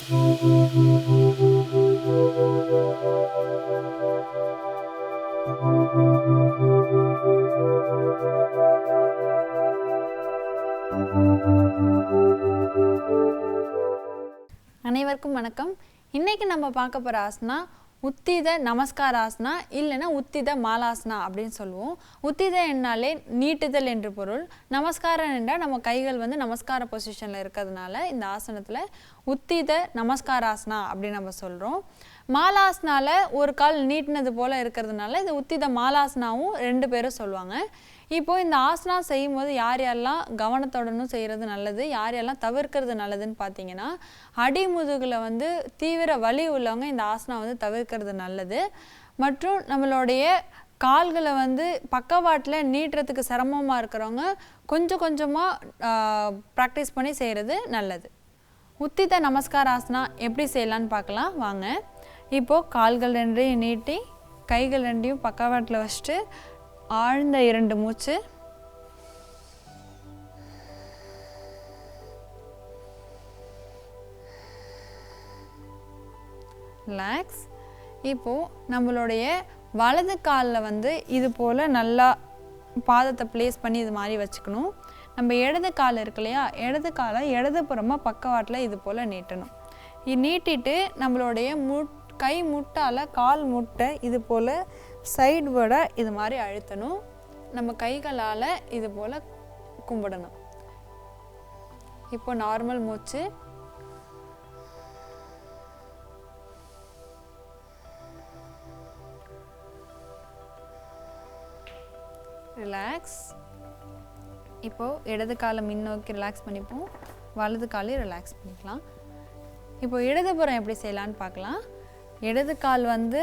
அனைவருக்கும் வணக்கம். இன்னைக்கு நம்ம பார்க்க போற ஆசனா உத்தித நமஸ்காராசனா இல்லைன்னா உத்தித மாலாசனா அப்படின்னு சொல்லுவோம். உத்தித என்னாலே நீட்டுதல் என்று பொருள். நமஸ்காரம் என்றால் நம்ம கைகள் வந்து நமஸ்கார பொசிஷனில் இருக்கிறதுனால இந்த ஆசனத்தில் உத்தித நமஸ்காராசனா அப்படின்னு நம்ம சொல்கிறோம். மாலாசனால ஒரு கால் நீட்டினது போல் இருக்கிறதுனால இது உத்தித மாலாசனாவும் ரெண்டு பேரும் சொல்லுவாங்க. இப்போது இந்த ஆசனா செய்யும் போது யார் யாரெல்லாம் கவனத்துடனும் செய்கிறது நல்லது, யார் யாரெல்லாம் தவிர்க்கிறது நல்லதுன்னு பார்த்தீங்கன்னா, அடிமுதுகில் வந்து தீவிர வலி உள்ளவங்க இந்த ஆசனா வந்து தவிர்க்கிறது நல்லது. மற்றும் நம்மளுடைய கால்களை வந்து பக்கவாட்டில் நீட்டுறதுக்கு சிரமமாக இருக்கிறவங்க கொஞ்சம் கொஞ்சமாக ப்ராக்டிஸ் பண்ணி செய்கிறது நல்லது. உத்தித நமஸ்காராசனா எப்படி செய்யலான்னு பார்க்கலாம் வாங்க. இப்போது கால்கள் ரெண்டையும் நீட்டி கைகள் ரெண்டையும் பக்கவாட்டில் வச்சுட்டு ஆழ்ந்த 2 மூச்சு. ரிலாக்ஸ். இப்போது நம்மளுடைய வலது காலில் வந்து இது போல் நல்லா பாதத்தை ப்ளேஸ் பண்ணி இது மாதிரி வச்சுக்கணும். நம்ம இடது கால் இருக்கு இல்லையா, இடது காலை இடதுபுறமாக பக்கவாட்டில் இது போல் நீட்டணும். இது நீட்டிட்டு நம்மளுடைய கை முட்டால் கால் முட்டை இது போல் சைட்வேர்டாக இது மாதிரி அழுத்தணும். நம்ம கைகளால் இது போல் கும்பிடணும். இப்போ நார்மல் மூச்சு. ரிலாக்ஸ். இப்போது இடது காலை முன்னோக்கி ரிலாக்ஸ் பண்ணிப்போம், வலது காலையும் ரிலாக்ஸ் பண்ணிக்கலாம். இப்போ இடதுபுறம் எப்படி செய்யலான்னு பார்க்கலாம். இடது கால் வந்து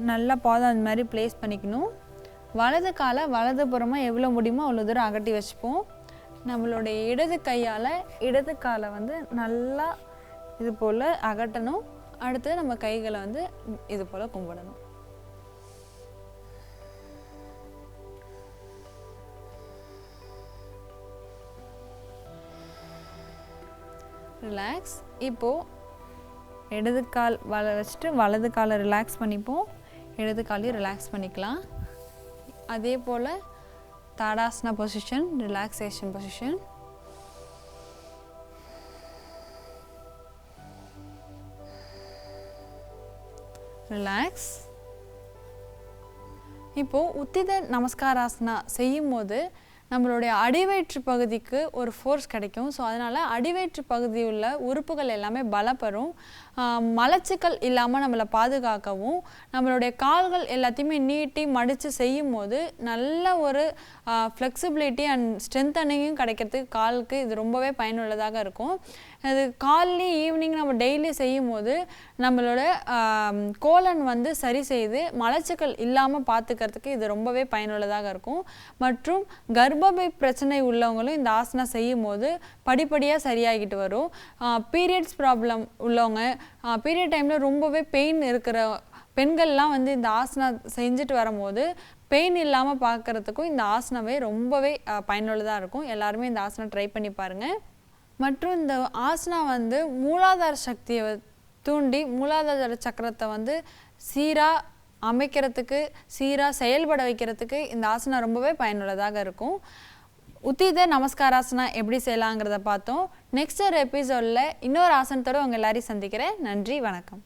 நல்லா பாதம் அந்த மாதிரி ப்ளேஸ் பண்ணிக்கணும். வலது காலை வலதுபுறமாக எவ்வளோ முடியுமோ அவ்வளோ தூரம் அகட்டி வச்சுப்போம். நம்மளுடைய இடது கையால் இடது காலை வந்து நல்லா இது போல் அகட்டணும். அடுத்து நம்ம கைகளை வந்து இது போல் கும்பிடணும். ரிலாக்ஸ். இப்போது இடது கால் வச்சுட்டு வலது காலை ரிலாக்ஸ் பண்ணிப்போம், இடது காலையும் ரிலாக்ஸ் பண்ணிக்கலாம். அதே போல் Tadasana position, relaxation position. Relax. இப்போது உத்தித நமஸ்காராசனா செய்யும் போது நம்மளுடைய அடிவயிற்று பகுதிக்கு ஒரு ஃபோர்ஸ் கிடைக்கும். ஸோ அதனால் அடிவயிற்று பகுதி உள்ள உறுப்புகள் எல்லாமே பலப்பெறும். மலச்சிக்கல் இல்லாமல் நம்மளை பாதுகாக்கவும், நம்மளுடைய கால்கள் எல்லாத்தையுமே நீட்டி மடித்து செய்யும் போது நல்ல ஒரு ஃப்ளெக்சிபிலிட்டி அண்ட் ஸ்ட்ரென்தனிங்கும் கிடைக்கிறதுக்கு காலுக்கு இது ரொம்பவே பயனுள்ளதாக இருக்கும். அது காலையும் ஈவினிங் நம்ம டெய்லி செய்யும் போது நம்மளோட கோலன் வந்து சரி செய்து மலச்சிக்கல் இல்லாமல் பார்த்துக்கிறதுக்கு இது ரொம்பவே பயனுள்ளதாக இருக்கும். மற்றும் கர்ப்பப்பை பிரச்சனை உள்ளவங்களும் இந்த ஆசனா செய்யும் போது படிப்படியாக சரியாகிட்டு வரும். பீரியட்ஸ் ப்ராப்ளம் உள்ளவங்க, பீரியட் டைமில் ரொம்பவே பெயின் இருக்கிற பெண்கள்லாம் வந்து இந்த ஆசனா செஞ்சுட்டு வரும்போது பெயின் இல்லாமல் பார்க்குறதுக்கும் இந்த ஆசனாவே ரொம்பவே பயனுள்ளதாக இருக்கும். எல்லாருமே இந்த ஆசனா ட்ரை பண்ணி பாருங்கள். மற்றும் இந்த ஆசனா வந்து மூலாதார சக்தியை தூண்டி மூலாதார சக்கரத்தை வந்து சீராக அமைக்கிறதுக்கு, சீராக செயல்பட வைக்கிறதுக்கு இந்த ஆசனா ரொம்பவே பயனுள்ளதாக இருக்கும். உத்தித நமஸ்காராசனா எப்படி செய்யலாங்கிறத பார்த்தோம். நெக்ஸ்ட் ஒரு எபிசோடில் இன்னொரு ஆசனத்தோடு உங்கள் எல்லாரையும் சந்திக்கிறேன். நன்றி, வணக்கம்.